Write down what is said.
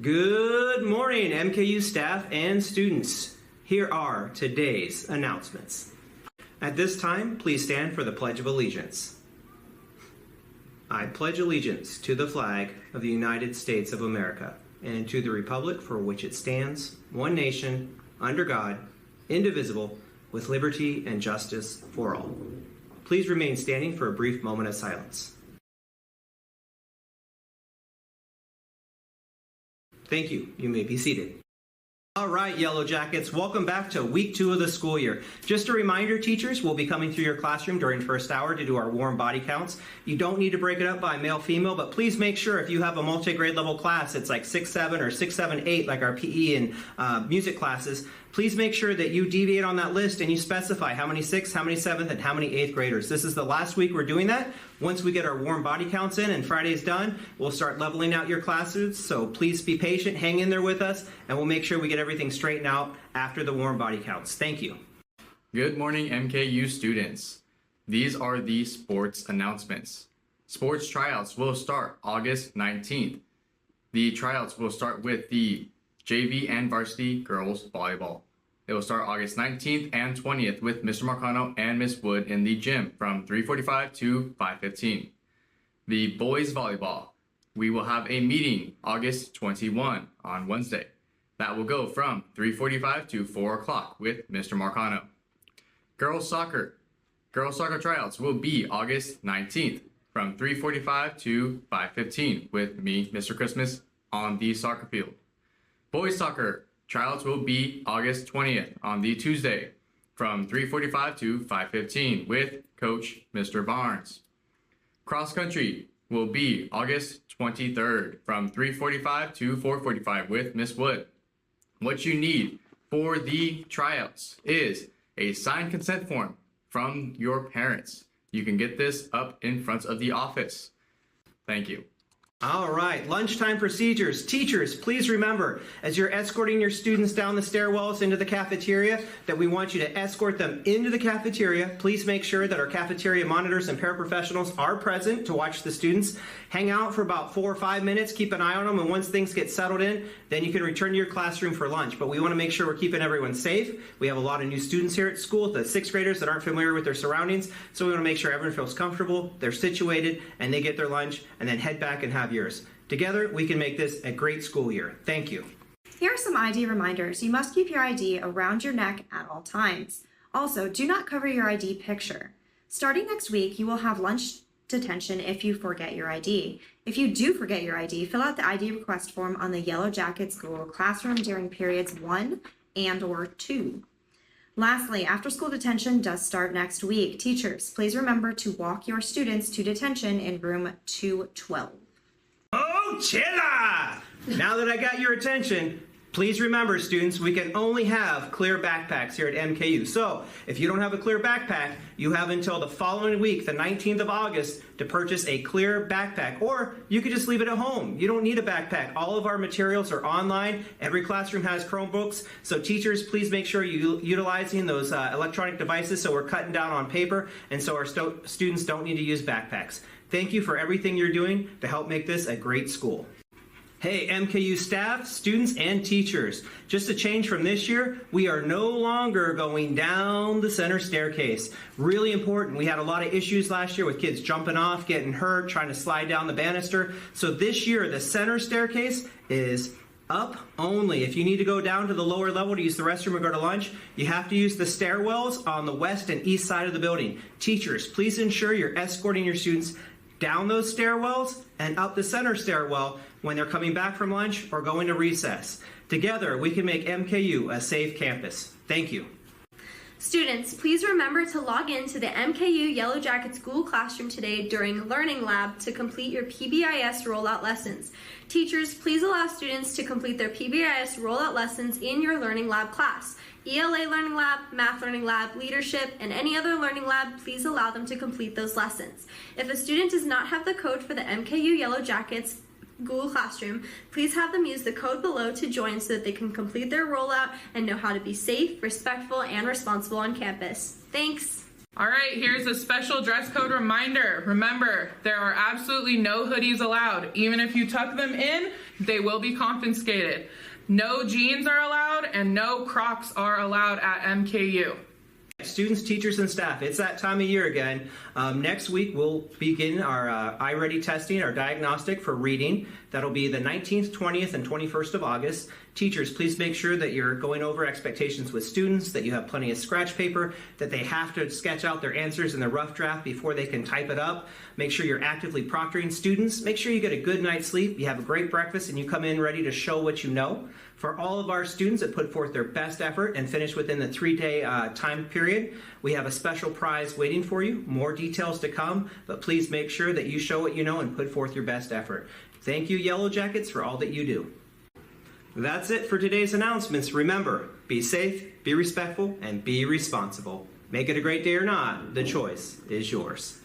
Good morning, MKU staff and students. Here are today's announcements. At this time, please stand for the Pledge of Allegiance. I pledge allegiance to the flag of the United States of America and to the republic for which it stands, one nation, under God, indivisible, with liberty and justice for all. Please remain standing for a brief moment of silence. Thank you. You may be seated. All right, Yellow Jackets, welcome back to week 2 of the school year. Just a reminder, teachers, we'll be coming through your classroom during first hour to do our warm body counts. You don't need to break it up by male, female, but please make sure if you have a multi-grade level class, it's like 6-7 or 6-7-8, like our PE and music classes, please make sure that you deviate on that list and you specify how many 6th, how many 7th, and how many 8th graders. This is the last week we're doing that. Once we get our warm body counts in and Friday's done, we'll start leveling out your classes. So please be patient, hang in there with us, and we'll make sure we get everything straightened out after the warm body counts. Thank you. Good morning, MKU students. These are the sports announcements. Sports tryouts will start August 19th. The tryouts will start with the JV and varsity girls volleyball. It will start August 19th and 20th with Mr. Marcano and Miss Wood in the gym from 3:45 to 5:15. The boys volleyball, we will have a meeting August 21 on Wednesday. That will go from 3:45 to 4 o'clock with Mr. Marcano. Girls soccer tryouts will be August 19th from 3:45 to 5:15 with me, Mr. Christmas, on the soccer field. Boys soccer tryouts will be August 20th on the Tuesday from 3:45 to 5:15 with Coach Mr. Barnes. Cross country will be August 23rd from 3:45 to 4:45 with Miss Wood. What you need for the tryouts is a signed consent form from your parents. You can get this up in front of the office. Thank you. All right, lunchtime procedures. Teachers, please remember, as you're escorting your students down the stairwells into the cafeteria, that we want you to escort them into the cafeteria. Please make sure that our cafeteria monitors and paraprofessionals are present to watch the students. Hang out for about 4 or 5 minutes, keep an eye on them, and once things get settled in, then you can return to your classroom for lunch. But we want to make sure we're keeping everyone safe. We have a lot of new students here at school, the 6th graders that aren't familiar with their surroundings, so we want to make sure everyone feels comfortable, they're situated, and they get their lunch, and then head back and have yours. Together, we can make this a great school year. Thank you. Here are some ID reminders. You must keep your ID around your neck at all times. Also, do not cover your ID picture. Starting next week, you will have lunch detention if you forget your ID. If you do forget your ID, fill out the ID request form on the Yellow Jacket School classroom during periods 1 and/or 2. Lastly, after-school detention does start next week. Teachers, please remember to walk your students to detention in room 212. Oh, chilla! Now that I got your attention, please remember, students, we can only have clear backpacks here at MKU. So, if you don't have a clear backpack, you have until the following week, the 19th of August, to purchase a clear backpack. Or you could just leave it at home. You don't need a backpack. All of our materials are online. Every classroom has Chromebooks. So teachers, please make sure you're utilizing those electronic devices so we're cutting down on paper and so our students don't need to use backpacks. Thank you for everything you're doing to help make this a great school. Hey, MKU staff, students, and teachers. Just a change from this year, we are no longer going down the center staircase. Really important. We had a lot of issues last year with kids jumping off, getting hurt, trying to slide down the banister. So this year, the center staircase is up only. If you need to go down to the lower level to use the restroom or go to lunch, you have to use the stairwells on the west and east side of the building. Teachers, please ensure you're escorting your students down those stairwells and up the center stairwell when they're coming back from lunch or going to recess. Together, we can make MKU a safe campus. Thank you. Students, please remember to log in to the MKU Yellow Jacket School classroom today during Learning Lab to complete your PBIS rollout lessons. Teachers, please allow students to complete their PBIS rollout lessons in your Learning Lab class. ELA Learning Lab, Math Learning Lab, Leadership, and any other Learning Lab, please allow them to complete those lessons. If a student does not have the code for the MKU Yellow Jackets Google Classroom, please have them use the code below to join so that they can complete their rollout and know how to be safe, respectful, and responsible on campus. Thanks! All right, here's a special dress code reminder. Remember, there are absolutely no hoodies allowed. Even if you tuck them in, they will be confiscated. No jeans are allowed and no Crocs are allowed at MKU. Students, teachers, and staff, it's that time of year again. Next week, we'll begin our iReady testing, our diagnostic for reading. That'll be the 19th, 20th, and 21st of August. Teachers, please make sure that you're going over expectations with students, that you have plenty of scratch paper, that they have to sketch out their answers in the rough draft before they can type it up. Make sure you're actively proctoring students. Make sure you get a good night's sleep, you have a great breakfast, and you come in ready to show what you know. For all of our students that put forth their best effort and finish within the 3-day time period, we have a special prize waiting for you. More details to come, but please make sure that you show what you know and put forth your best effort. Thank you, Yellow Jackets, for all that you do. That's it for today's announcements. Remember, be safe, be respectful, and be responsible. Make it a great day or not, the choice is yours.